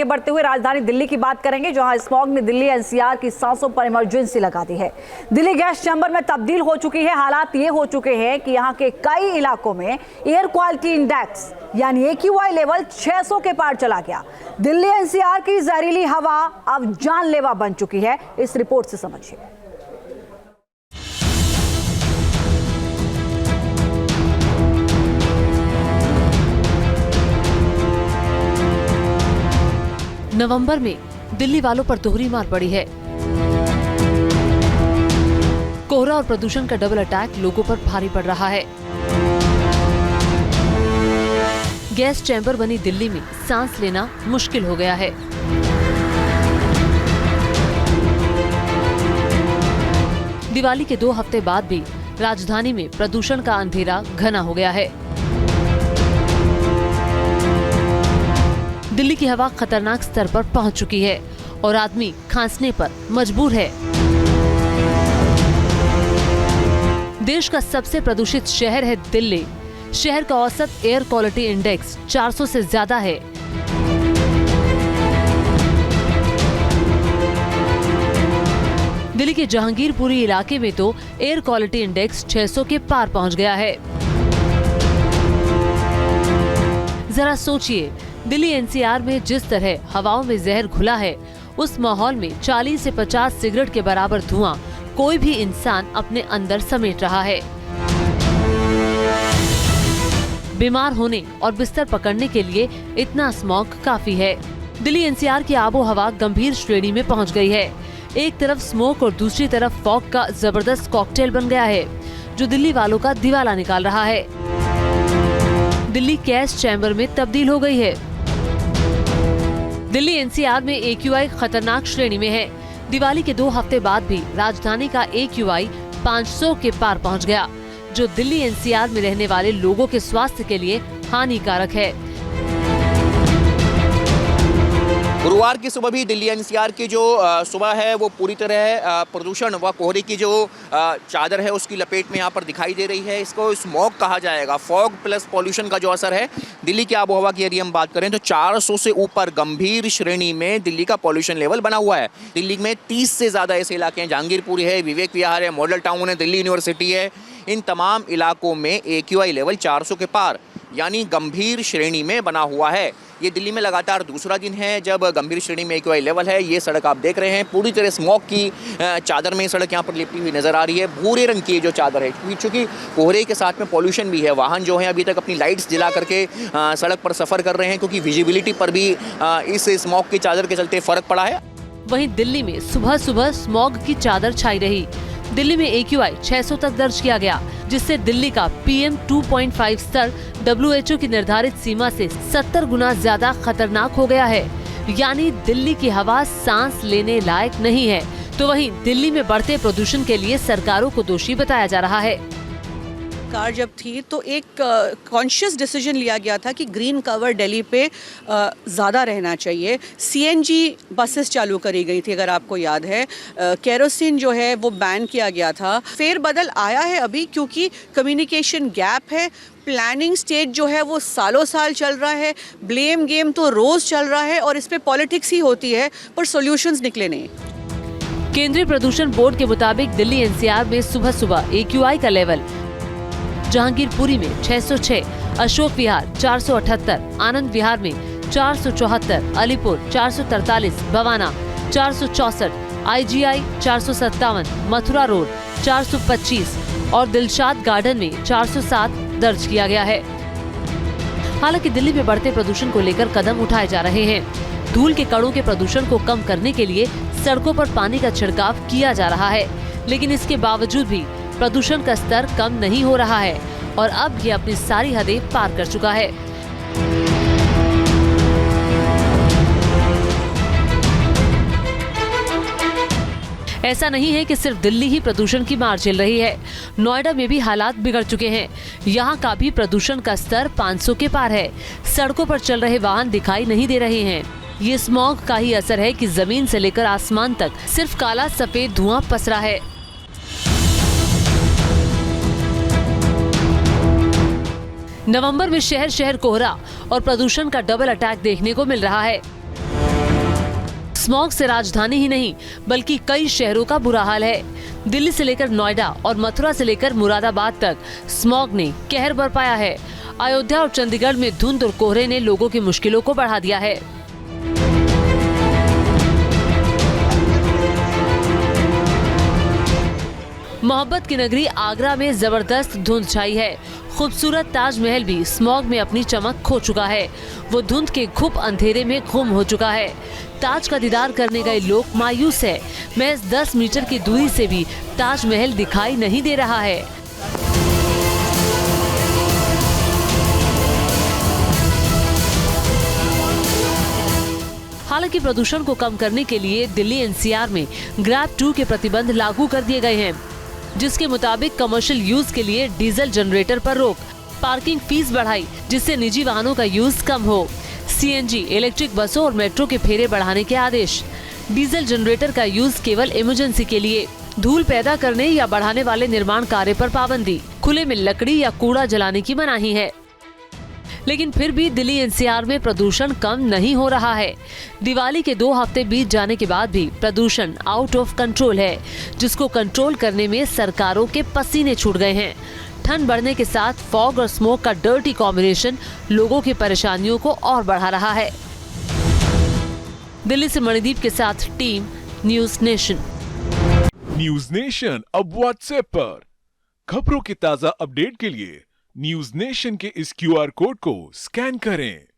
बढ़ते हुए राजधानी दिल्ली की बात करेंगे, जहां स्मॉग ने दिल्ली एनसीआर की सांसों पर इमरजेंसी लगा दी है। दिल्ली गैस चैम्बर में तब्दील हो चुकी है। हालात ये हो चुके हैं कि यहां के कई इलाकों में एयर क्वालिटी इंडेक्स यानी AQI लेवल 600 के पार चला गया। दिल्ली एनसीआर की जहरीली हवा अब जानलेवा बन चुकी है। इस रिपोर्ट से समझिए। नवंबर में दिल्ली वालों पर दोहरी मार पड़ी है। कोहरा और प्रदूषण का डबल अटैक लोगों पर भारी पड़ रहा है। गैस चैम्बर बनी दिल्ली में सांस लेना मुश्किल हो गया है। दिवाली के 2 हफ्ते बाद भी राजधानी में प्रदूषण का अंधेरा घना हो गया है। दिल्ली की हवा खतरनाक स्तर पर पहुंच चुकी है और आदमी खांसने पर मजबूर है। देश का सबसे प्रदूषित शहर है दिल्ली। शहर का औसत एयर क्वालिटी इंडेक्स 400 से ज्यादा है। दिल्ली के जहांगीरपुरी इलाके में तो एयर क्वालिटी इंडेक्स 600 के पार पहुंच गया है। जरा सोचिए, दिल्ली एनसीआर में जिस तरह हवाओं में जहर घुला है, उस माहौल में 40 से 50 सिगरेट के बराबर धुआं कोई भी इंसान अपने अंदर समेट रहा है। बीमार होने और बिस्तर पकड़ने के लिए इतना स्मॉग काफी है। दिल्ली एनसीआर की आबो हवा गंभीर श्रेणी में पहुंच गई है। एक तरफ स्मोक और दूसरी तरफ फॉग का जबरदस्त कॉकटेल बन गया है, जो दिल्ली वालों का दिवाला निकाल रहा है। दिल्ली गैस चैम्बर में तब्दील हो गई है। दिल्ली एनसीआर में AQI खतरनाक श्रेणी में है। दिवाली के 2 हफ्ते बाद भी राजधानी का AQI 500 के पार पहुंच गया, जो दिल्ली एनसीआर में रहने वाले लोगों के स्वास्थ्य के लिए हानिकारक है। गुरुवार की सुबह भी दिल्ली एनसीआर की जो सुबह है वो पूरी तरह प्रदूषण व कोहरे की जो चादर है उसकी लपेट में यहाँ पर दिखाई दे रही है। इसको स्मॉग कहा जाएगा। फॉग प्लस पॉल्यूशन का जो असर है दिल्ली की आबोहवा की यदि हम बात करें तो 400 से ऊपर गंभीर श्रेणी में दिल्ली का पॉल्यूशन लेवल बना हुआ है। दिल्ली में 30 से ज़्यादा ऐसे इलाके हैं, जहांगीरपुरी है, विवेक विहार है, मॉडल टाउन है, दिल्ली यूनिवर्सिटी है। इन तमाम इलाकों में AQI लेवल 400 के पार यानी गंभीर श्रेणी में बना हुआ है। ये दिल्ली में लगातार दूसरा दिन है जब गंभीर श्रेणी में AQI लेवल है। ये सड़क आप देख रहे हैं, पूरी तरह स्मॉग की चादर में सड़क यहाँ पर लिपटी हुई नजर आ रही है। भूरे रंग की जो चादर है, क्योंकि कोहरे के साथ में पॉल्यूशन भी है। वाहन जो है अभी तक अपनी लाइट्स जला करके सड़क पर सफर कर रहे हैं, क्योंकि विजिबिलिटी पर भी इस स्मॉग की चादर के चलते फर्क पड़ा है। वहीं दिल्ली में सुबह सुबह स्मॉग की चादर छाई रही। दिल्ली में AQI 600 तक दर्ज किया गया, जिससे दिल्ली का PM 2.5 स्तर WHO की निर्धारित सीमा से 70 गुना ज्यादा खतरनाक हो गया है। यानी दिल्ली की हवा सांस लेने लायक नहीं है। तो वहीं दिल्ली में बढ़ते प्रदूषण के लिए सरकारों को दोषी बताया जा रहा है। कार जब थी तो एक कॉन्शियस डिसीजन लिया गया था कि ग्रीन कवर दिल्ली पे ज़्यादा रहना चाहिए। CNG बसेस चालू करी गई थी, अगर आपको याद है। केरोसिन जो है वो बैन किया गया था। फेरबदल आया है अभी, क्योंकि कम्युनिकेशन गैप है। प्लानिंग स्टेज जो है वो सालों साल चल रहा है। ब्लेम गेम तो रोज़ चल रहा है और इस पे पॉलिटिक्स ही होती है, पर सॉल्यूशंस निकले नहीं। केंद्रीय प्रदूषण बोर्ड के मुताबिक दिल्ली NCR में सुबह सुबह AQI का लेवल जहांगीरपुरी में 606, अशोक विहार 478, आनंद विहार में 474, अलीपुर 443, बवाना 464, IGI 457, मथुरा रोड 425 और दिलशाद गार्डन में 407 दर्ज किया गया है। हालांकि दिल्ली में बढ़ते प्रदूषण को लेकर कदम उठाए जा रहे हैं। धूल के कणों के प्रदूषण को कम करने के लिए सड़कों पर पानी का छिड़काव किया जा रहा है, लेकिन इसके बावजूद भी प्रदूषण का स्तर कम नहीं हो रहा है और अब ये अपनी सारी हदें पार कर चुका है। ऐसा नहीं है कि सिर्फ दिल्ली ही प्रदूषण की मार झेल रही है। नोएडा में भी हालात बिगड़ चुके हैं। यहाँ का भी प्रदूषण का स्तर 500 के पार है। सड़कों पर चल रहे वाहन दिखाई नहीं दे रहे हैं। ये स्मॉग का ही असर है कि जमीन से लेकर आसमान तक सिर्फ काला सफेद धुआं पसरा है। नवंबर में शहर शहर कोहरा और प्रदूषण का डबल अटैक देखने को मिल रहा है। स्मॉग से राजधानी ही नहीं बल्कि कई शहरों का बुरा हाल है। दिल्ली से लेकर नोएडा और मथुरा से लेकर मुरादाबाद तक स्मॉग ने कहर बरपाया है। अयोध्या और चंडीगढ़ में धुंध और कोहरे ने लोगों की मुश्किलों को बढ़ा दिया है। मोहब्बत की नगरी आगरा में जबरदस्त धुंध छाई है। खूबसूरत ताजमहल भी स्मॉग में अपनी चमक खो चुका है। वो धुंध के घुप अंधेरे में गुम हो चुका है। ताज का दीदार करने गए लोग मायूस है। महज 10 मीटर की दूरी से भी ताजमहल दिखाई नहीं दे रहा है। हालांकि प्रदूषण को कम करने के लिए दिल्ली एनसीआर में ग्रैब 2 के प्रतिबंध लागू कर दिए गए हैं, जिसके मुताबिक कमर्शियल यूज के लिए डीजल जनरेटर पर रोक, पार्किंग फीस बढ़ाई जिससे निजी वाहनों का यूज कम हो, सीएनजी, इलेक्ट्रिक बसों और मेट्रो के फेरे बढ़ाने के आदेश, डीजल जनरेटर का यूज केवल इमरजेंसी के लिए, धूल पैदा करने या बढ़ाने वाले निर्माण कार्य पर पाबंदी, खुले में लकड़ी या कूड़ा जलाने की मनाही है। लेकिन फिर भी दिल्ली एनसीआर में प्रदूषण कम नहीं हो रहा है। दिवाली के 2 हफ्ते बीत जाने के बाद भी प्रदूषण आउट ऑफ कंट्रोल है, जिसको कंट्रोल करने में सरकारों के पसीने छूट गए हैं। ठंड बढ़ने के साथ फॉग और स्मोक का डर्टी कॉम्बिनेशन लोगों की परेशानियों को और बढ़ा रहा है। दिल्ली से मणिदीप के साथ team news nation. News nation अब व्हाट्सएप पर खबरों के ताजा अपडेट के लिए न्यूज नेशन के इस क्यूआर कोड को स्कैन करें।